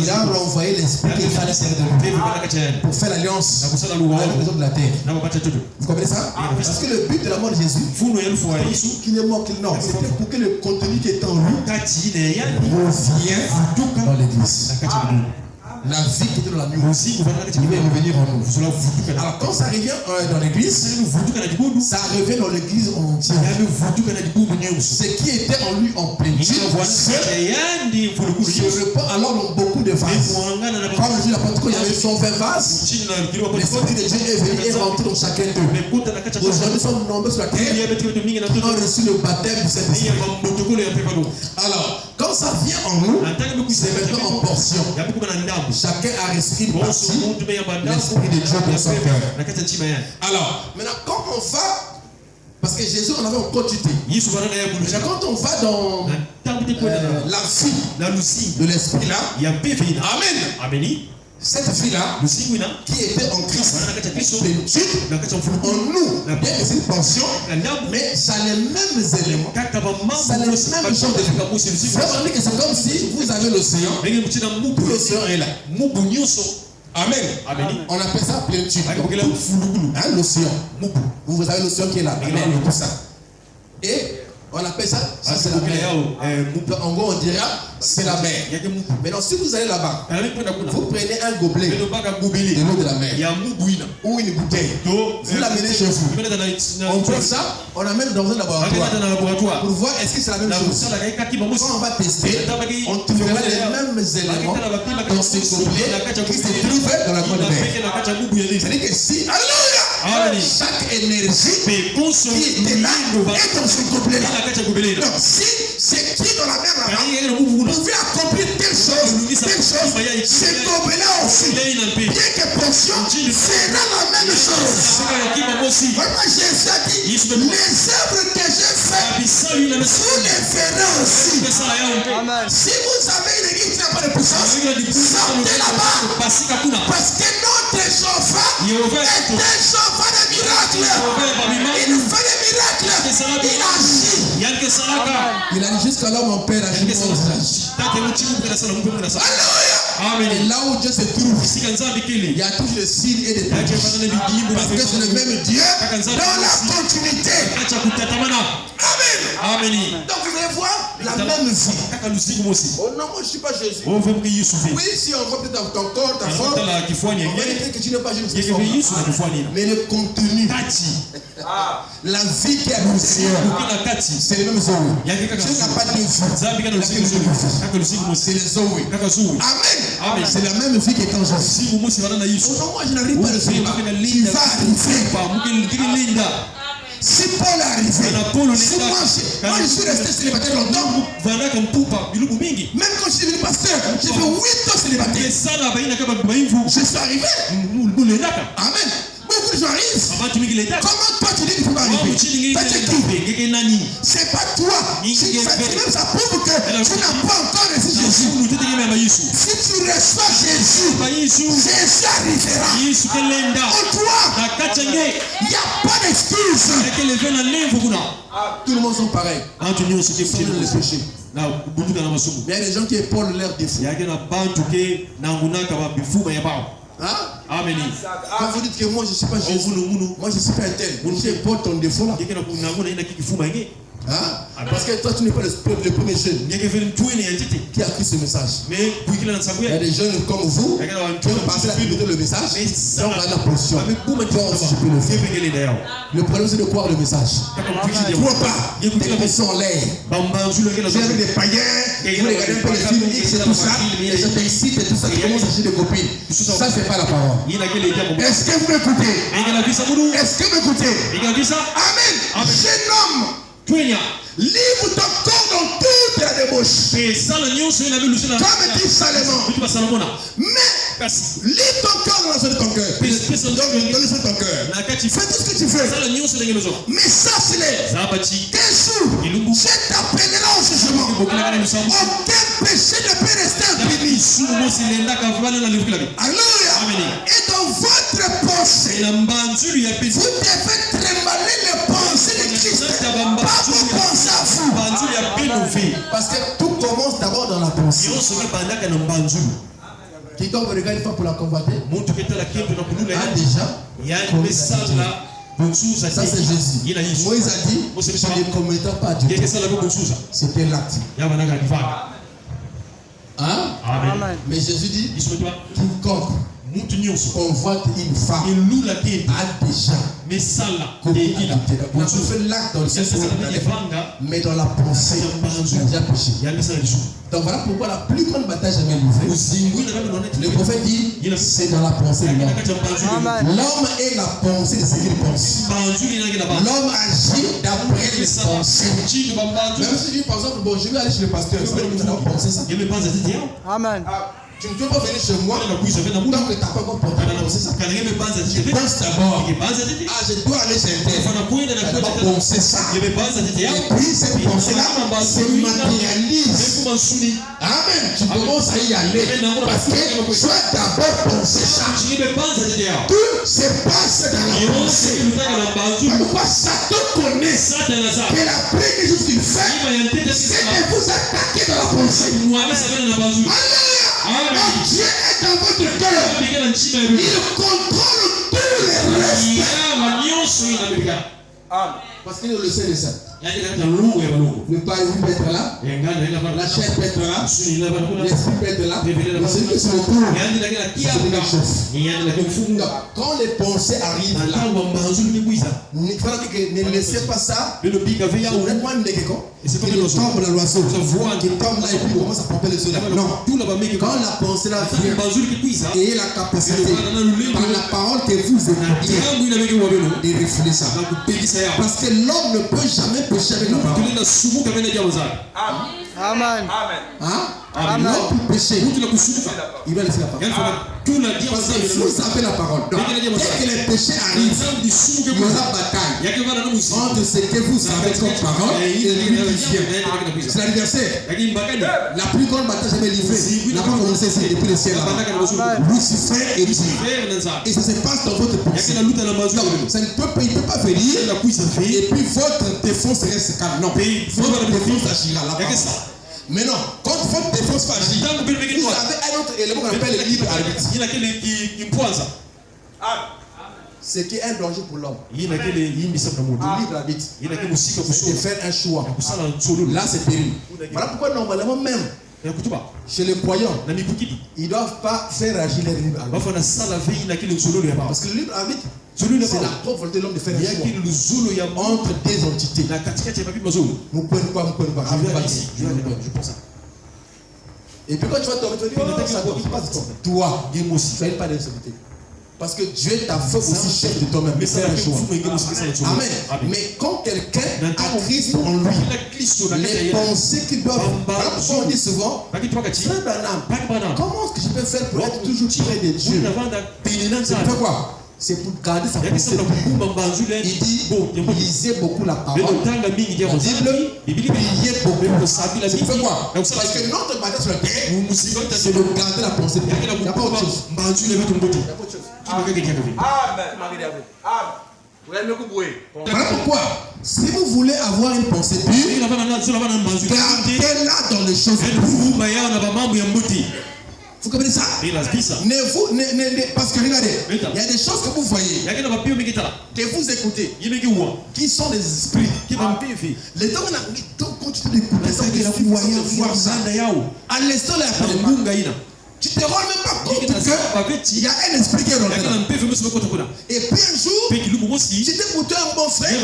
Il a renvoyé l'esprit qu'il fallait servir pour faire l'alliance avec les hommes de la terre. Vous comprenez ça? Parce que le but de la mort de Jésus, qui n'est mort qu'il non, c'était pour que le contenu qui est en lui revienne dans l'église. La vie qui était dans la nuit, il va revenir en nous. Alors quand ça revient dans l'église, ça revient dans l'église entière. Ce qui était en lui en plénitude se répand alors dans beaucoup de vases. Quand le jour de la Pentecôte, il y avait 120 vases. L'Esprit de Dieu est venu et rentré dans chacun d'eux. Aujourd'hui, nous sommes nombreux sur la terre qui ont reçu le baptême du Saint-Esprit. Alors, quand ça vient en nous, c'est maintenant en portion. Chacun a reçu une partie. L'Esprit de Dieu dans son cœur. Alors, maintenant, quand on va, parce que Jésus en avait une quantité. Quand on va dans la vie de l'Esprit là, Amen. Cette vie-là, qui était en Christ, en nous, bien que c'est une pension, mais ça a les mêmes éléments, ça a les mêmes genres d'éléments. Vous voyez que c'est comme si vous avez l'océan, tout l'océan est là. Amen. On appelle ça plénitude. L'océan. Vous avez l'océan qui est là. Tout ça. Et on appelle ça, c'est la mer. En gros, on dira, c'est la mer. Maintenant, si vous allez là-bas, vous prenez un gobelet de l'eau de la mer ou une bouteille. Vous l'amenez chez vous. On prend ça, on l'amène dans un laboratoire pour voir est-ce que c'est la même chose. Quand on va tester, on trouvera les mêmes éléments dans ce gobelet qui se trouvent dans la grande mer. C'est-à-dire que si, alléluia, chaque énergie qui était là est dans ce gobelet-là. Donc, si c'est qui dans la mer là-bas, vous pouvez accomplir telle chose, ce gobelet aussi, bien que portion, sera la même chose. Vraiment, Jésus a dit, les œuvres que j'ai faites, vous les ferez aussi. Si vous avez une église qui n'a pas de puissance, sortez là-bas. Parce que notre chauffeur est un chauffeur de miracles. Il fait des miracles. Il agit. Il a dit jusqu'alors mon père a dit. Alléluia. Et là où Dieu se trouve, il y a toujours des signes et des prodiges. Parce que c'est le même Dieu dans la continuité. Amen. Amen. Donc vous allez voir la même vie. Oh non, moi je ne suis pas Jésus. Oui, si on voit peut-être ton corps, ta forme, on va dire que tu n'es pas Jésus. Mais le contenu, la vie qui est à l'intérieur, c'est le même Zoé. Dieu n'a pas de vie. C'est le Zoé. Amen. C'est la même vie qui est en Jésus. Moi je n'arrive pas à le suivre. Il va arriver. Si Paul est arrivé, si moi je suis resté célibataire longtemps, même quand je suis devenu pasteur, j'ai fait 8 ans célibataire. Je suis arrivé. Amen. Beaucoup de gens arrivent. Comment toi tu dis qu'il ne faut pas arriver? C'est pas toi. Ça prouve que tu n'as pas encore reçu Jésus. Si tu reçois Jésus, Jésus arrivera. En toi, il n'y a pas d'excuse. Tout le monde sont pareils. Ils sont dans le péché. Mais il y a des gens qui épaulent leurs défauts. Amen. Quand vous dites que moi je ne suis pas Jésus, moi je ne suis pas un tel, je épaule ton défaut là. Parce que toi tu n'es pas le premier jeune qui a pris ce message. Il y a des jeunes comme vous qui ont passé la Bible le message et on a la position. Toi aussi je peux le faire. Le problème c'est de croire le message. Tu ne crois pas. Des personnes en l'air. Tu es avec des païens, vous regardez un peu les films X et tout ça, et je t'incite et tout ça, tu commences à acheter des copines. Ça c'est pas la parole. Est-ce que vous m'écoutez? Est-ce que vous m'écoutez? Amen. Jeune homme, livre ton corps dans toute la débauche. Comme dit Salomon. Mais livre ton corps dans la zone de ton cœur. Dans le zone de ton cœur. Fais tout ce que tu fais. Mais sache-les. Qu'un jour, je t'appellerai au jugement. Aucun péché ne peut rester impuni. Alléluia. Et dans votre pensée, vous devez trémoler les pensées de Christ. Pas vos pensées à vous. Parce que tout commence d'abord dans la pensée. Quiconque vous regarde une fois pour la convoiter, déjà, ça c'est Jésus. Moïse a dit, je ne commettrai pas Dieu. C'était l'acte. Amen. Mais Jésus dit, quiconque convoite une femme a déjà commis adultère. On a fait l'acte dans le sens mais dans la pensée, il a déjà péché. Donc voilà pourquoi la plus grande bataille jamais livrée. Le prophète dit, c'est dans la pensée de l'homme. L'homme est la pensée de ce qu'il pense. L'homme agit d'après les pensées. Même si je dis par exemple, bon, je vais aller chez le pasteur, je vais penser ça. Amen. Tu ne peux pas venir chez moi tant que tu n'as pas encore porté la pensée ça. Je pense d'abord, je dois aller chez elle. Je dois penser ça. Et puis cette pensée-là se matérialise. Amen. Tu commences à y aller. Parce que tu dois d'abord penser ça. Tout se passe dans la pensée. Pourquoi Satan connaît que la première chose qu'il fait, c'est de vous attaquer dans la pensée. Dieu est dans votre cœur. Il contrôle tout le reste. Parce qu'il est le seul et ça. Le paille peut être là, la chair peut être là, l'esprit peut être là, mais celui qui se retrouve, c'est celui qui chauffe. Quand les pensées arrivent là, ne laissez pas ça, que tombe la l'oiseau, qui tombe là et puis commence à pomper le soleil. Non, quand la pensée là vient, ayez la capacité, par la parole que vous écoutez, de refléter ça. Parce que l'homme ne peut jamais pécher avec la parole. Amen. Amen. L'homme peut pécher, il va laisser la parole. Parce que vous savez la parole. Donc, dès que les péchés arrivent, il y aura bataille entre ce que vous savez comme parole et lui qui vient. C'est l'anniversaire. La plus grande bataille jamais livrée n'a pas commencé depuis le ciel. Lucifer et Dieu. Et ça se passe dans votre pensée. Ça ne peut pas venir et puis votre défense reste calme. Non, votre défense agira là-bas. Mais non, quand votre défense va agir, vous avez un autre élément qu'on appelle le libre arbitre. ce qui est un danger pour l'homme. Le libre arbitre. C'est de faire un choix. Là, c'est terrible. Voilà pourquoi normalement même chez les croyants, ils ne doivent pas faire agir leur libre arbitre. Parce que le libre arbitre, c'est la propre volonté de l'homme de faire un choix entre des entités. Vous pouvez pas. Je pense ça. Et puis quand tu vas tomber, tu vas dire, ça ne pas toi, tu n'as pas d'insécurité. Parce que Dieu t'a fait aussi chef de toi-même. Mais c'est un choix. Amen. Mais quand quelqu'un a Christ en lui, les pensées qu'il doit faire, on dit souvent, Frère Branham, comment est-ce que je peux faire pour être toujours près de Dieu? C'est pourquoi? C'est pour garder sa pensée. Il dit, lisez beaucoup la parole. La Bible, priez beaucoup. C'est pourquoi? Parce que notre bagage sur la terre, c'est de garder la pensée. Il n'y a pas autre chose. Voilà pourquoi, si vous voulez avoir une pensée pure, gardez-la dans les choses pures. Vous comprenez ça? Parce que regardez, il y a des choses que vous voyez, que vous écoutez, qui sont des esprits. Les temps quand tu écoutes, à l'instant là, tu te rends même pas compte qu'il y a un esprit qui est rentré là. Et puis un jour, si tu étais pourtant un bon frère,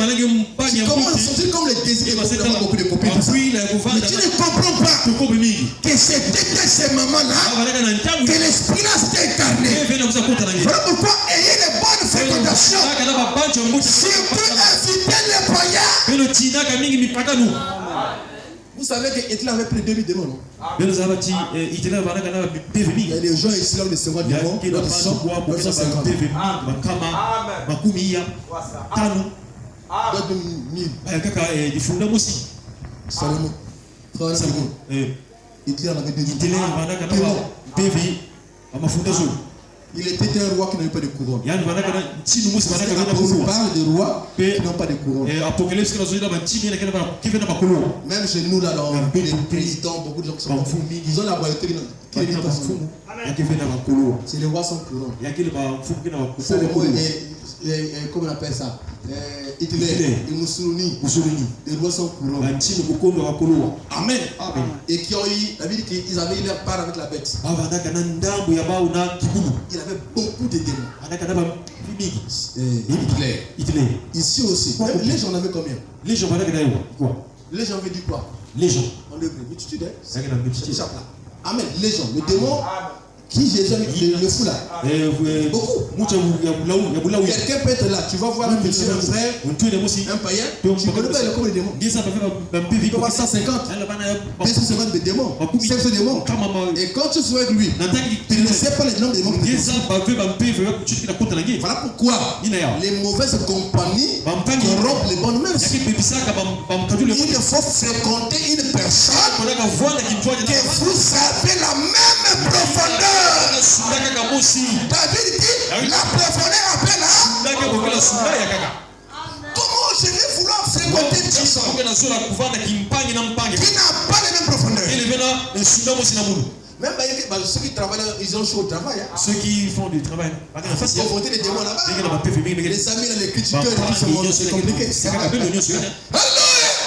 tu commences à sentir comme le désir d'avoir beaucoup de copines. Mais tu ne comprends pas que c'était que ces moments-là, que l'esprit-là s'était incarné. Voilà pourquoi ayez les bonnes fréquentations. Si on peut inviter les païens. Vous savez que Hitler avait pris 2000 démons, non? Il y a des gens ici là où les secondes démons, d'autres sont 950. D'autres 1000. Salomon. Hitler avait 2000 démons. Il était un roi qui n'avait pas de couronne. On parle de rois qui n'ont pas de couronne. Même chez nous, là, dans les présidents, beaucoup de gens qui sont fous. Ils ont la royauté qui n'est pas fou. C'est les rois sans couronne. C'est le mot, comment on appelle ça? Hitler et Mussolini. Les rois sans couronne. Amen. Et qui ont eu, la vie dit qu'ils avaient eu leur part avec la bête. Il avait beaucoup de démons. Hitler. Ici aussi. Les gens en avaient combien? Les gens avaient dit quoi? Les gens. On le multitude. Amen. Les gens. Le démon. Qui Jésus le fou là? Beaucoup. Quelqu'un peut être là, tu vas voir un frère, un païen, tu ne connais pas le corps des démons. Tu peux voir 150, 250 de démons, 500 démons. Et quand tu sois avec lui, tu ne sais pas les noms des démons. Voilà pourquoi les mauvaises compagnies corrompent les bonnes mœurs. Il faut fréquenter une personne que vous avez la même profondeur. David dit, la profondeur appelle là. Comment je vais vouloir fréquenter une personne qui n'a pas les mêmes profondeurs? Même ceux qui travaillent, ils ont chaud au travail. Ceux qui font du travail. Ils ont monté les démons là-bas. Les amis, les critiqueurs, c'est compliqué.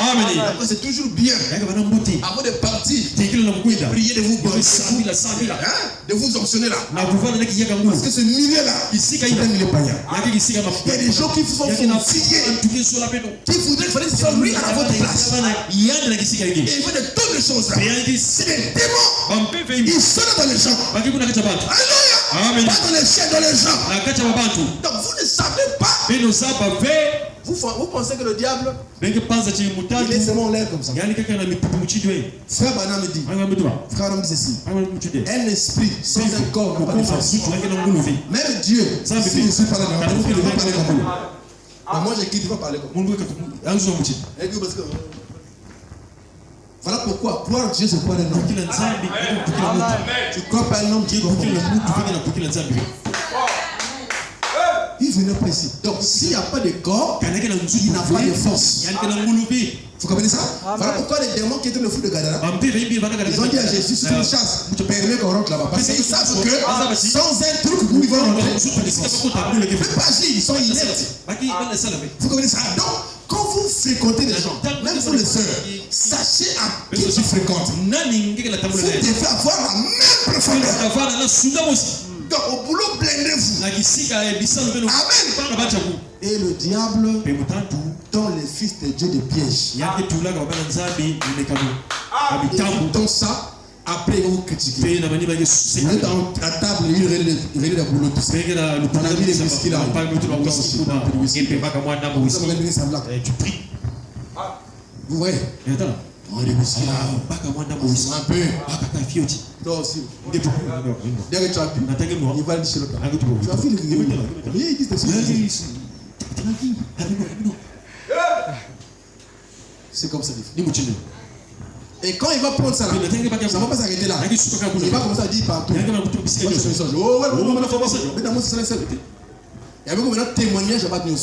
Amen. C'est toujours bien. Avant de partir, priez de vous de vous sanctionner là. Parce que ce milieu-là, ici, il y a un milieu païen. Il y a des gens qui sont foncillés, qui voudraient que ce soit lui à votre place. Et il faut de toutes les choses là. C'est des démons. Ils sont dans les gens. Alléluia. Pas dans les chiens, dans les gens. Donc vous ne savez pas. Vous pensez que le diable, il est seulement l'air comme ça. Frère Branham dit, frère Branham dit ceci, un esprit sans un corps n'a pas de force. Même Dieu, si je suis parlé dans le monde, il ne va pas parler comme moi. Moi j'ai dit, il va parler comme moi. Voilà pourquoi croire Dieu c'est quoi un homme. Tu crois pas un homme qui il venait pas ici. Donc s'il n'y a pas de corps, il n'a pas de force. Vous comprenez ça? Voilà pourquoi les démons qui étaient le fou de Gadara, ils ont dit à Jésus, si tu nous chasses, tu permets qu'on rentre là-bas. Parce qu'ils savent que sans un truc où ils vont rentrer, ils ne peuvent pas agir, ils sont inertes. Vous comprenez ça? Donc, quand vous fréquentez des gens, même vous les sœurs, sachez à qui tu fréquentes. Vous devez avoir la même profondeur. Donc au boulot, blindez-vous. Amen. Et le diable tend les fils de Dieu de piège. Il tend ça, après il va vous critiquer. Vous êtes à table, il relève la boulot. On a mis les whisky là. Tu pries. Vous voyez? On est des whisky là. Un peu. Toi aussi. Dès que tu as pu, il va le dire chez l'autre. Tu as fait le grille. Il dit c'est comme ça. Et quand il va prendre ça, ça ne va pas s'arrêter là. Il va commencer à dire partout. Oh, ouais, il y avait combien de témoignages à Batnews.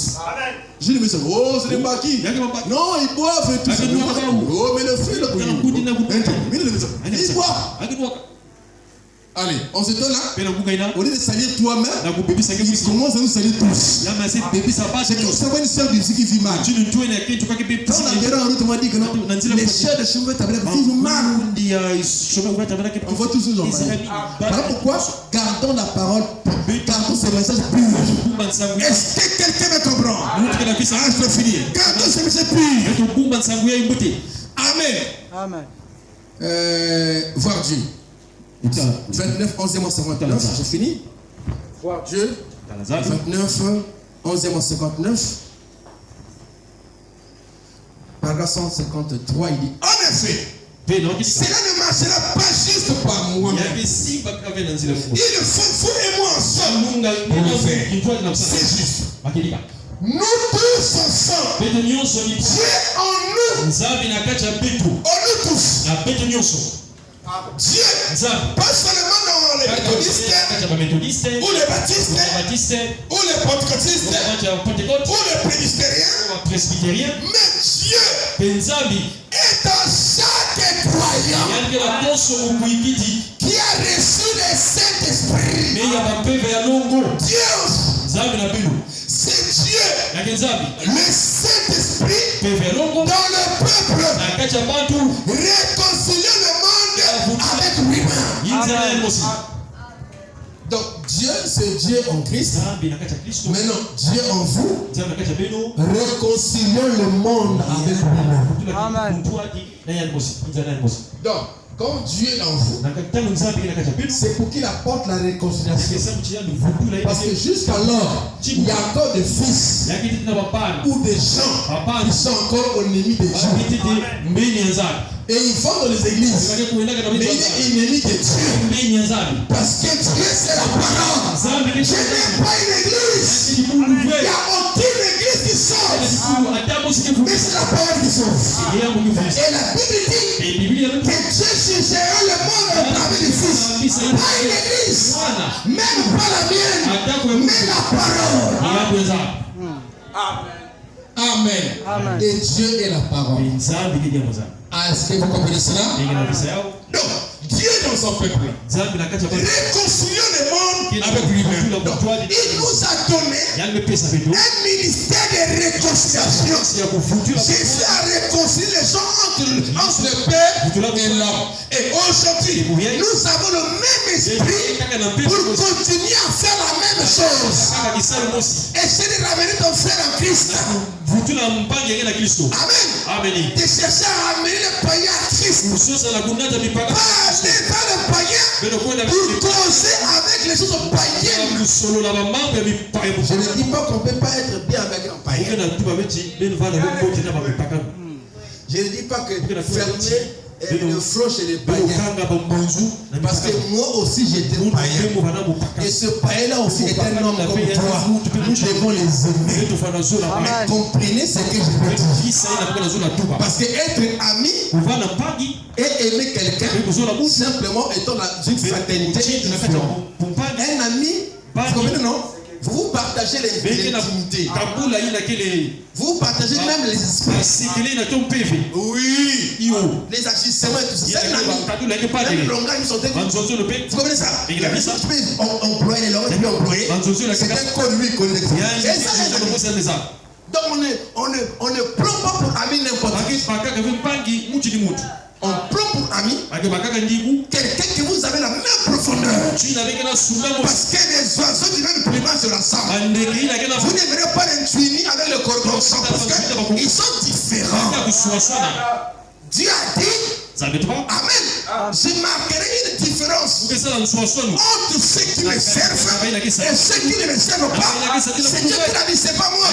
Je lui dis, oh, c'est des maquis. Non, ils boivent et tout ça. Oh, mais le feu, il boit. Allez, on se donne là. Au lieu de salir toi-même, il commence à nous salir tous. C'est comme ça, une sœur d'ici qui vit mal. Quand on a verra en route, on m'a dit que non, les chers de chemin vivent mal. On voit tous nous en parler. Voilà pourquoi, gardons la parole, gardons ce message pur. Est-ce que quelqu'un me comprend? Je peux finir. Gardons ce message pur. Amen. Voir Dieu. 29, 11e, 59, j'ai fini. Voir Dieu. 29, 11e, 59. Paragraphe 153, il dit en effet, cela ne marchera pas juste par moi-même. Il faut et moi ensemble pour le faire. C'est juste. Nous tous ensemble. Dieu en nous. En nous tous. Dieu, pas seulement dans les méthodistes, ou les baptistes, ou les pentecôtistes, ou les presbytériens, mais Dieu est dans chaque croyant qui a reçu le Saint-Esprit. Dieu, c'est Dieu, le Saint-Esprit, dans le peuple, réconcilier le monde avec lui-même. Donc Dieu, c'est Dieu en Christ. Maintenant, Dieu en vous, réconcilions le monde avec lui-même. Amen. Donc, quand Dieu est en vous, c'est pour qu'il apporte la réconciliation. Parce que jusqu'alors, il y a encore des fils ou des gens qui sont encore ennemis de Dieu. Et ils vont dans les églises. Mais il est ennemi de Dieu. Parce que Dieu, c'est la parole. Je n'ai pas une église. Il n'y a aucune église qui sauve. Mais c'est la parole qui sauve. Et la Bible dit que Dieu cherchera le monde à travers les fils. Pas une église. Même pas la mienne. Mais la parole. Amen. Et Dieu est la parole. Est-ce que vous comprenez cela? Donc, Dieu dans son peuple. Réconcilions le monde avec lui-même. Il nous a donné un ministère de réconciliation. Jésus a réconcilié les gens entre le Père et l'homme. Et aujourd'hui, nous avons le même esprit pour continuer à faire la même chose. Essayer de ramener ton frère en Christ. Amen. De chercher à ramener le païen à Christ. Pas aller vers le païen pour causer avec les choses païennes. Je ne dis pas qu'on ne peut pas être bien avec un païen. Je ne dis pas que fermer le front chez les païens. Parce que moi aussi j'étais païen. Et ce païen-là aussi est un homme comme toi. Nous devons les aimer. Mais comprenez ce que je veux dire. Parce que être ami et aimer quelqu'un, simplement étant dans une fraternité, un ami, vous comprenez non? Vous partagez l'intimité. Vous partagez même les espaces. Oui. Les agissements et tout ça. C'est un ami. Même le langage, ils sont tels. Vous comprenez ça? Tu peux employer les langues, tu peux employer. C'est un code lui collectif. C'est ça. Donc on ne prend pas pour ami n'importe qui. On prend pour ami quelqu'un que vous avez la même profondeur. Parce que les oiseaux du même climat se rassemblent. Vous ne verrez pas les tunis avec le cordon parce qu'ils sont différents. Dieu a dit, amen, je marquerai une différence entre ceux qui me servent et ceux qui ne me servent pas. C'est Dieu qui l'a dit, c'est pas moi.